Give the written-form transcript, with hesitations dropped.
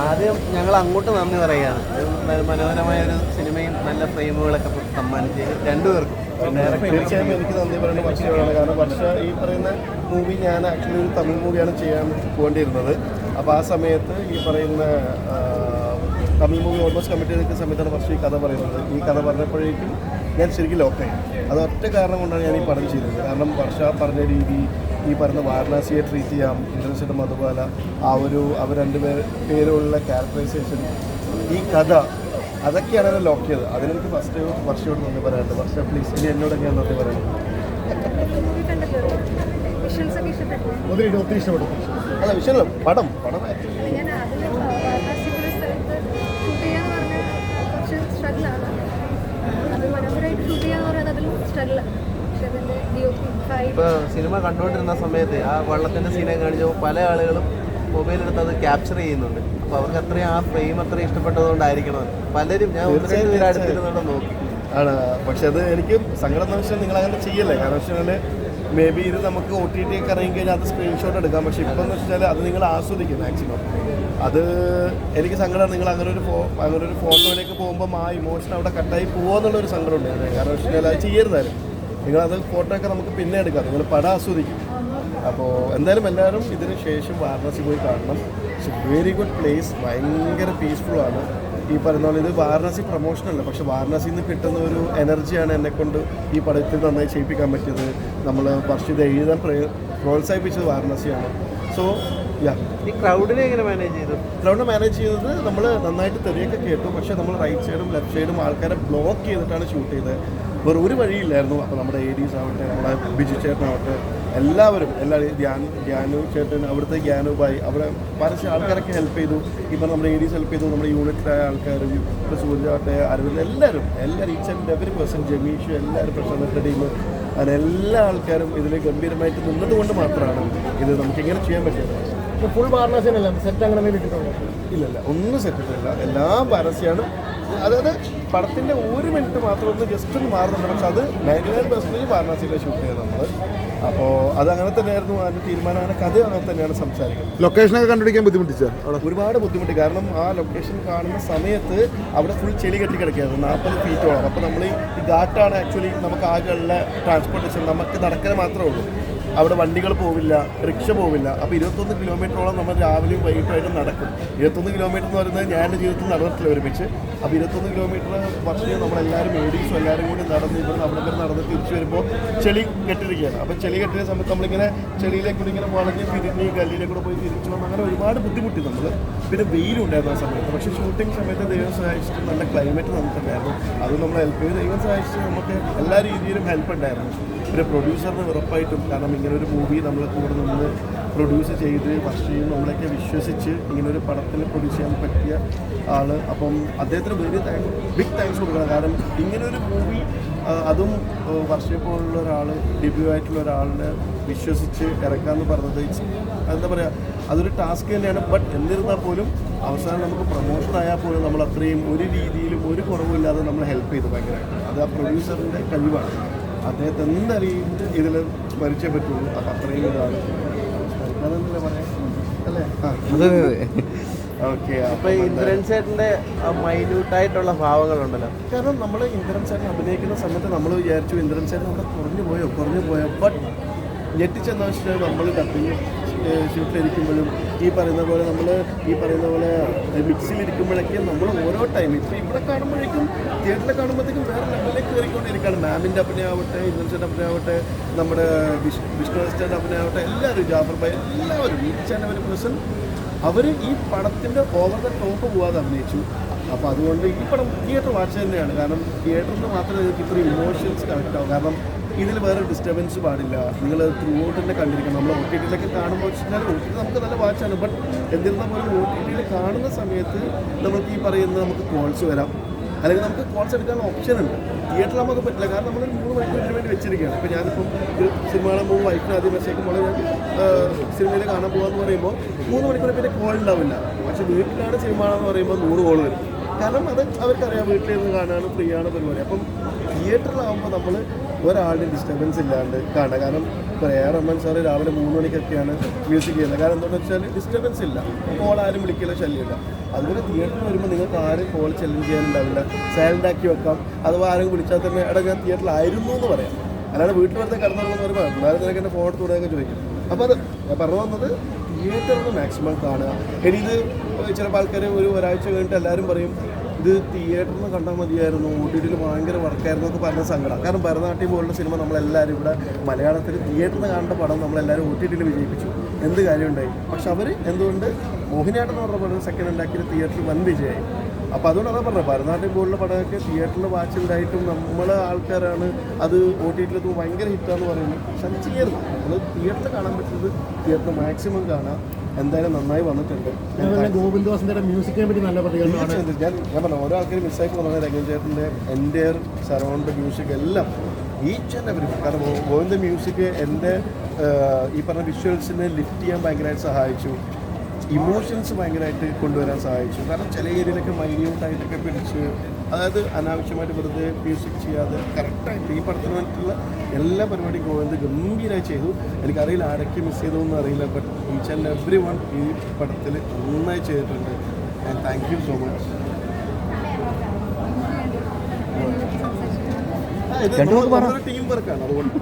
ആദ്യം ഞങ്ങൾ അങ്ങോട്ട് നന്ദി പറയുകയാണ്. മനോഹരമായ ഒരു സിനിമയും നല്ല ഫ്രെയിമുകളൊക്കെ സമ്മാനിച്ച് രണ്ടുപേർക്കും. തീർച്ചയായും എനിക്ക് നന്ദി പറയുന്ന വർഷമാണ്. കാരണം വർഷ ഈ പറയുന്ന മൂവി ഞാൻ ആക്ച്വലി ഒരു തമിഴ് മൂവിയാണ് ചെയ്യാൻ പോകേണ്ടിയിരുന്നത്. അപ്പോൾ ആ സമയത്ത് ഈ പറയുന്ന തമിഴ് മൂവി ഓൾമോസ്റ്റ് കമ്മിറ്റ് ചെയ്ത സമയത്താണ് വർഷ ഈ കഥ പറയുന്നത്. ഈ കഥ പറഞ്ഞപ്പോഴേക്കും ഞാൻ ശരിക്കും ലോക്കായി. അത് ഒറ്റ കാരണം കൊണ്ടാണ് ഞാൻ ഈ പടം ചെയ്തത്. കാരണം വർഷ പറഞ്ഞ രീതി, ഈ പറയുന്ന വാരണാസിയെ ട്രീറ്റ് ചെയ്യാം, ഇന്ദ്രൻസിൻ്റെ മധുബാല, അവർ പേരുള്ള ക്യാരക്ടറൈസേഷൻ, ഈ കഥ, അതൊക്കെയാണ് എന്നെ ലോക്ക് ചെയ്തത്. അതിനെനിക്ക് ഫസ്റ്റ് വർഷയോട് നന്ദി പറയാനുണ്ട്. വർഷ പ്ലീസ് ഇനി എന്നോടൊക്കെയാണ് നന്ദി പറയുന്നത്. ഒത്തിരി ഇഷ്ടപ്പെട്ടു. അല്ല വിഷയമല്ല, പടം ഇപ്പൊ സിനിമ കണ്ടുകൊണ്ടിരുന്ന സമയത്ത് ആ വള്ളത്തിന്റെ സീനെ കാണിച്ചപ്പോൾ പല ആളുകളും മൊബൈലെടുത്ത് അത് ക്യാപ്ചർ ചെയ്യുന്നുണ്ട്. അപ്പോൾ അവർക്ക് അത്രയും ആ ഫ്രെയിം അത്രയും ഇഷ്ടപ്പെട്ടതുകൊണ്ടായിരിക്കണം പലരും. ഞാൻ അടുത്തിരുന്നുകൊണ്ട് നോക്കി ആണ്. പക്ഷെ അത് എനിക്ക് സങ്കടം എന്ന് വെച്ചാൽ നിങ്ങൾ അങ്ങനെ ചെയ്യല്ലേ. കാരണം വെച്ചാൽ മേ ബി ഇത് നമുക്ക് OTT ഒക്കെ ഇറങ്ങി കഴിഞ്ഞാൽ അത് സ്ക്രീൻഷോട്ട് എടുക്കാം. പക്ഷെ ഇപ്പോൾ എന്ന് വെച്ചാൽ അത് നിങ്ങൾ ആസ്വദിക്കും മാക്സിമം. അത് എനിക്ക് സങ്കടമാണ്. നിങ്ങൾ അങ്ങനെ ഒരു ഫോട്ടോയിലേക്ക് പോകുമ്പം ആ ഇമോഷൻ അവിടെ കട്ടായി പോകുമെന്നുള്ളൊരു സങ്കടമുണ്ട്. കാരണം വെച്ചാൽ അത് ചെയ്യരുതാലും നിങ്ങളത് ഫോട്ടോ ഒക്കെ നമുക്ക് പിന്നെ എടുക്കാം. നിങ്ങൾ പടം ആസ്വദിക്കും. അപ്പോൾ എന്തായാലും എല്ലാവരും ഇതിന് ശേഷം വാരണാസി പോയി കാണണം. It's A very good place. ഭയങ്കര പീസ്ഫുള്ളാണ്. ഈ പറയുന്ന പോലെ ഇത് വാരണാസി പ്രൊമോഷനല്ല, പക്ഷെ വാരണാസിയിൽ നിന്ന് കിട്ടുന്ന ഒരു എനർജിയാണ് എന്നെക്കൊണ്ട് ഈ പടത്തിൽ നന്നായി ചെയ്യിപ്പിക്കാൻ പറ്റിയത്. നമ്മൾ ഫസ്റ്റ് ഇത് എഴുതാൻ പ്രോത്സാഹിപ്പിച്ചത് വാരണാസിയാണ്. സോ ഈ ക്രൗഡിനെ എങ്ങനെ മാനേജ് ചെയ്തു? ക്രൗഡിനെ മാനേജ് ചെയ്തത് നമ്മൾ നന്നായിട്ട് തെറിയൊക്കെ കേട്ടു. പക്ഷേ നമ്മൾ റൈറ്റ് സൈഡും ലെഫ്റ്റ് സൈഡും ആൾക്കാരെ ബ്ലോക്ക് ചെയ്തിട്ടാണ് ഷൂട്ട് ചെയ്തത്. വേറെ ഒരു വഴിയില്ലായിരുന്നു. അപ്പോൾ നമ്മുടെ ADs ആവട്ടെ, നമ്മുടെ ബിജു ചേട്ടനാവട്ടെ, എല്ലാവരും ഗ്യാനു ചേട്ടൻ, അവിടുത്തെ ഗ്യാനുബായി, അവിടെ പരസ്യ ആൾക്കാരൊക്കെ ഹെൽപ്പ് ചെയ്തു. ഇപ്പം നമ്മുടെ ADs ഹെൽപ്പ് ചെയ്തു. നമ്മുടെ യൂണിറ്റിലായ ആൾക്കാരും, ഇപ്പോൾ സൂര്യാവട്ടെ, അരവിന്ദ്, എല്ലാവരും each and every person, Jamish, എല്ലാവരും പ്രശ്നത്തെ ടീം, അങ്ങനെ എല്ലാ ആൾക്കാരും ഇതിൽ ഗംഭീരമായിട്ട് നിന്നതുകൊണ്ട് മാത്രമാണ് ഇത് നമുക്കിങ്ങനെ ചെയ്യാൻ പറ്റിയത്. ഫുൾ വാരണാസിയല്ല സെറ്റ് അങ്ങനെ ഇട്ടിട്ടുണ്ടോ? ഇല്ലല്ല, ഒന്നും സെറ്റിട്ടില്ല. എല്ലാം പരസ്യമാണ്. അതായത് പടത്തിൻ്റെ 1 മിനിറ്റ് മാത്രം ഒന്ന് ജസ്റ്റ് ഒന്ന് മാറുന്നുണ്ട്. പക്ഷെ അത് 99% വാരണാസിയിലെ ഷൂട്ട് ചെയ്തത് നമ്മൾ. അപ്പോൾ അത് അങ്ങനെ തന്നെയായിരുന്നു അതിൻ്റെ തീരുമാനം. അങ്ങനെ കഥ അങ്ങനെ തന്നെയാണ് സംസാരിക്കുന്നത്. ലൊക്കേഷനൊക്കെ കണ്ടുപിടിക്കാൻ ബുദ്ധിമുട്ടിച്ചോ? അവിടെ ഒരുപാട് ബുദ്ധിമുട്ടി. കാരണം ആ ലൊക്കേഷൻ കാണുന്ന സമയത്ത് അവിടെ ഫുൾ ചെളി കെട്ടി കിടക്കുകയായിരുന്നു, 40 ഫീറ്റോളം. അപ്പോൾ നമ്മൾ ഈ ഘാട്ടാണ് ആക്ച്വലി നമുക്ക് ആകെയുള്ള ട്രാൻസ്പോർട്ടേഷൻ. നമുക്ക് നടക്കാൻ മാത്രമേ ഉള്ളൂ. അവിടെ വണ്ടികൾ പോവില്ല, റിക്ഷ പോവില്ല. അപ്പോൾ 21 കിലോമീറ്ററോളം നമ്മൾ രാവിലെയും വൈകിട്ടുമായിട്ട് നടക്കും. 21 കിലോമീറ്റർ എന്ന് പറയുന്നത് ഞാൻ എൻ്റെ ജീവിതത്തിൽ നടന്നിട്ടില്ല ഒരുമിച്ച്. അപ്പോൾ 21 കിലോമീറ്റർ വർഷം നമ്മളെല്ലാവരും ADs എല്ലാവരും കൂടി നടന്ന് ഇവിടെ അവിടെ നടന്ന് തിരിച്ചു വരുമ്പോൾ ചെളി കെട്ടിരിക്കുകയാണ്. അപ്പോൾ ചെളി കെട്ടിയ സമയത്ത് നമ്മളിങ്ങനെ ചെളിയിലേക്കൂടി ഇങ്ങനെ വളഞ്ഞ് തിരിഞ്ഞ് ഗല്ലിയിലേക്കൂടെ പോയി തിരിച്ചു വന്ന് അങ്ങനെ ഒരുപാട് ബുദ്ധിമുട്ടി നമ്മൾ. പിന്നെ വെയിലുണ്ടായിരുന്നു ആ സമയത്ത്. പക്ഷേ ഷൂട്ടിംഗ് സമയത്ത് ദൈവം സഹായിച്ചിട്ട് നല്ല ക്ലൈമറ്റ് നമുക്കുണ്ടായിരുന്നു. അത് നമ്മൾ ഹെൽപ്പ് ചെയ്ത് ദൈവം സഹായിച്ചിട്ട് നമുക്ക് എല്ലാ രീതിയിലും ഹെൽപ്പ് ഉണ്ടായിരുന്നു. പിന്നെ പ്രൊഡ്യൂസറിന് ഉറപ്പായിട്ടും, കാരണം ഇങ്ങനൊരു മൂവി നമ്മളെ കൂടെ നിന്ന് പ്രൊഡ്യൂസ് ചെയ്ത് വർഷയും നമ്മളൊക്കെ വിശ്വസിച്ച് ഇങ്ങനൊരു പടത്തിൽ പ്രൊഡ്യൂസ് ചെയ്യാൻ പറ്റിയ ആൾ. അപ്പം അദ്ദേഹത്തിന് ബിഗ് താങ്ക്സ് കൊടുക്കണം. കാരണം ഇങ്ങനൊരു മൂവി, അതും വർഷയെപ്പോലുള്ള ഒരാൾ, ഡെബ്യൂ ആയിട്ടുള്ള ഒരാളിനെ വിശ്വസിച്ച് ഇറക്കാമെന്ന് പറഞ്ഞത് എന്താ പറയുക, അതൊരു ടാസ്ക് തന്നെയാണ്. ബട്ട് എന്നിരുന്നാൽ പോലും അവസാനം നമുക്ക് പ്രൊമോഷൻ ആയാൽ പോലും നമ്മൾ അത്രയും ഒരു രീതിയിലും ഒരു കുറവുമില്ലാതെ നമ്മൾ ഹെൽപ്പ് ചെയ്തു ഭയങ്കരമായിട്ട്. അത് ആ പ്രൊഡ്യൂസറിൻ്റെ കഴിവാണ്. അദ്ദേഹത്തെ എന്തായാലും ഇതിൽ സ്മരിച്ചേ പറ്റുള്ളൂ. അപ്പം അത്രയും ഇതാണ് അതെന്നല്ലേ പറയാം അല്ലേ? ഓക്കെ. അപ്പോൾ ഇന്ദ്രൻ ചേട്ടൻ്റെ മൈന്യൂട്ടായിട്ടുള്ള ഭാവങ്ങളുണ്ടല്ലോ. കാരണം നമ്മൾ ഇന്ദ്രൻ ചേട്ടൻ അഭിനയിക്കുന്ന സമയത്ത് നമ്മൾ വിചാരിച്ചു ഇന്ദ്രൻ ചേട്ടൻ അവിടെ കുറഞ്ഞു പോയോ. ബട്ട് ഞെട്ടിച്ചെന്ന് വെച്ചാൽ നമ്മൾ ഡബിങ് ഷൂട്ടിലിരിക്കുമ്പോഴും ഈ പറയുന്ന പോലെ മിക്സിലിരിക്കുമ്പോഴൊക്കെ നമ്മൾ ഓരോ ടൈം ഇപ്പോൾ ഇവിടെ കാണുമ്പോഴേക്കും തിയേറ്ററിൽ കാണുമ്പോഴത്തേക്കും വേറെ ലെവലിലേക്ക് കയറിക്കൊണ്ടിരിക്കുകയാണ്. മാമിൻ്റെ അഭിനയമാവട്ടെ, ഇന്ദ്രൻ ചേട്ടൻ അഭിനയമാവട്ടെ, നമ്മുടെ വിഷ്ണു ചേട്ടൻ അഭിനയമാവട്ടെ, എല്ലാവരും ജാഫർ ഭായ്, എല്ലാവരും ഈച്ച് ആൻഡ് എവരി പേഴ്സൺ അവർ ഈ പടത്തിൻ്റെ ഓവർ ദ ടോപ്പ് പോകാതെ അഭിനയിച്ചു. അപ്പോൾ അതുകൊണ്ട് ഈ പടം തിയേറ്റർ വാച്ച് തന്നെയാണ്. കാരണം തിയേറ്ററിൽ നിന്ന് മാത്രമേ നിങ്ങൾക്ക് ഇത്രയും ഇമോഷൻസ് കണക്ട് ആവും. കാരണം ഇതിൽ വേറെ ഡിസ്റ്റർബൻസ് പാടില്ല. നിങ്ങൾ ത്രൂ ഔട്ട് തന്നെ കണ്ടിരിക്കണം. നമ്മൾ OTT കാണുമ്പോൾ വെച്ചാൽ OTT നമുക്ക് നല്ല വാച്ചാണ്. ബട്ട് എന്നിരുന്നാൽ പോലും OTT കാണുന്ന സമയത്ത് നമുക്ക് ഈ പറയുന്നത് നമുക്ക് കോൾസ് വരാം, അല്ലെങ്കിൽ നമുക്ക് കോൾസ് എടുക്കാനുള്ള ഓപ്ഷൻ ഉണ്ട്. തിയേറ്ററിൽ നമുക്ക് പറ്റില്ല. കാരണം നമ്മളൊരു 3 മണിക്കൂറിന് വേണ്ടി വെച്ചിരിക്കുകയാണ്. ഇപ്പോൾ ഞാനിപ്പം ഒരു സിനിമ കാണാൻ പോകുമ്പോൾ വൈഫിന് ആദ്യം മെസ്സേജ് ഞാൻ സിനിമയിൽ കാണാൻ പോകാമെന്ന് പറയുമ്പോൾ 3 മണിക്കൂർ പിന്നെ കോൾ ഉണ്ടാവില്ല. പക്ഷേ വീട്ടിലാണ് സിനിമ കാണാമെന്ന് പറയുമ്പോൾ 100 കോൾ വരും. കാരണം അത് അവർക്കറിയാം വീട്ടിലിരുന്ന് കാണാനാണ്, ഫ്രീ ആണ് പരിപാടി. അപ്പം തിയേറ്ററിലാവുമ്പോൾ നമ്മൾ ഒരാളുടെ ഡിസ്റ്റർബൻസ് ഇല്ലാണ്ട് കാണുക. കാരണം ഇപ്പോൾ എ ആർ റഹ്മാൻ സാറ് രാവിലെ 3 മണിക്കൊക്കെയാണ് മ്യൂസിക് ചെയ്യുന്നത്. കാരണം എന്താണെന്ന് വെച്ചാൽ ഡിസ്റ്റർബൻസ് ഇല്ല, കോൾ ആരും വിളിക്കില്ല, ശല്യമില്ല. അതുപോലെ തിയേറ്ററിൽ വരുമ്പോൾ നിങ്ങൾക്ക് ആരും കോൾ ചലഞ്ച് ചെയ്യാനുണ്ടാവില്ല, സൈലൻ്റ് ആക്കി വെക്കാം. അഥവാ ആരും വിളിച്ചാൽ തന്നെ എടാ ഞാൻ തിയേറ്ററിലായിരുന്നു എന്ന് പറയാം. അല്ലാതെ വീട്ടിൽ വെറുതെ കിടന്നുറങ്ങുന്ന പറയുമ്പോൾ എല്ലാവരും നിനക്ക് എൻ്റെ ഫോൺ എടുത്ത് തുടങ്ങി ചോദിക്കും. അപ്പോൾ അത് ഞാൻ പറഞ്ഞു വന്നത് തിയേറ്ററിൽ മാക്സിമം കാണുക. ഇനി ഇത് ചിലപ്പോൾ ആൾക്കാർ ഒരാഴ്ച കഴിഞ്ഞിട്ട് എല്ലാവരും പറയും ഇത് തിയേറ്ററിൽ നിന്ന് കണ്ടാൽ മതിയായിരുന്നു, ഒ ടി ടിയിൽ ഭയങ്കര വർക്കായിരുന്നു എന്നൊക്കെ പറഞ്ഞ സങ്കടം. കാരണം ഭരതനാട്യം പോലുള്ള സിനിമ നമ്മളെല്ലാവരും ഇവിടെ മലയാളത്തിൽ തിയേറ്ററിൽ നിന്ന് കാണേണ്ട പടം നമ്മളെല്ലാവരും ഒ ടി ടിയിൽ വിജയിപ്പിച്ചു, എന്ത് കാര്യമുണ്ടായി. പക്ഷെ അവർ എന്തുകൊണ്ട് മോഹിനിയാട്ടം എന്ന് പറഞ്ഞ പടം സെക്കൻഡ് ഉണ്ടാക്കിയത് തിയേറ്ററിൽ വൻ വിജയമായി. അപ്പോൾ അതുകൊണ്ട് അതാ പറഞ്ഞത് ഭരതനാട്യം പോലുള്ള പടമൊക്കെ തിയേറ്ററിൽ വാച്ച് ഉണ്ടായിട്ടും നമ്മളെ ആൾക്കാരാണ് അത് ഒ ടി ടിയിലെത്തുമ്പോൾ ഭയങ്കര ഹിറ്റാന്ന് പറയുന്നത്. പക്ഷെ അത് ചെയ്യരുത്. നമ്മൾ തിയേറ്ററിൽ കാണാൻ പറ്റുന്നത് തിയേറ്ററിൽ മാക്സിമം കാണാം. എന്തായാലും നന്നായി വന്നിട്ടുണ്ട്. ഗോവിന്ദവാസിന്റെ മ്യൂസിക്കിനെ പറ്റി നല്ല പ്രതികരണമാണ്. ഞാൻ പറഞ്ഞു ഓരോ ആൾക്കാരും മിസ്സായി പോകുന്ന രംഗൻ ചേട്ടൻ്റെ എൻ്റെ സറൗണ്ട് മ്യൂസിക് എല്ലാം ഈച്ച് ആൻഡ് എവരി. കാരണം ഗോവിന്ദ മ്യൂസിക് എൻ്റെ ഈ പറഞ്ഞ വിഷ്വൽസിനെ ലിഫ്റ്റ് ചെയ്യാൻ ഭയങ്കരമായിട്ട് സഹായിച്ചു, ഇമോഷൻസ് ഭയങ്കരമായിട്ട് കൊണ്ടുവരാൻ സഹായിച്ചു. കാരണം ചില ഏരിയയിലൊക്കെ മൈന്യൂട്ടായിട്ടൊക്കെ പിടിച്ച്, അതായത് അനാവശ്യമായിട്ട് വെറുതെ മ്യൂസിക് ചെയ്യാതെ കറക്റ്റായിട്ട് ഈ പടത്തിന് വേണ്ടിയിട്ടുള്ള എല്ലാ പരിപാടിയും ഗോവിന്ദ് ഗംഭീരമായി ചെയ്തു. എനിക്കറിയില്ല ആരൊക്കെ മിസ് ചെയ്തോന്നും അറിയില്ല, but each and every one ഈ പടത്തിൽ നന്നായി ചെയ്തിട്ടുണ്ട്. And thank you so much. ഇത് ടീം വർക്കാണ്, അതുകൊണ്ട്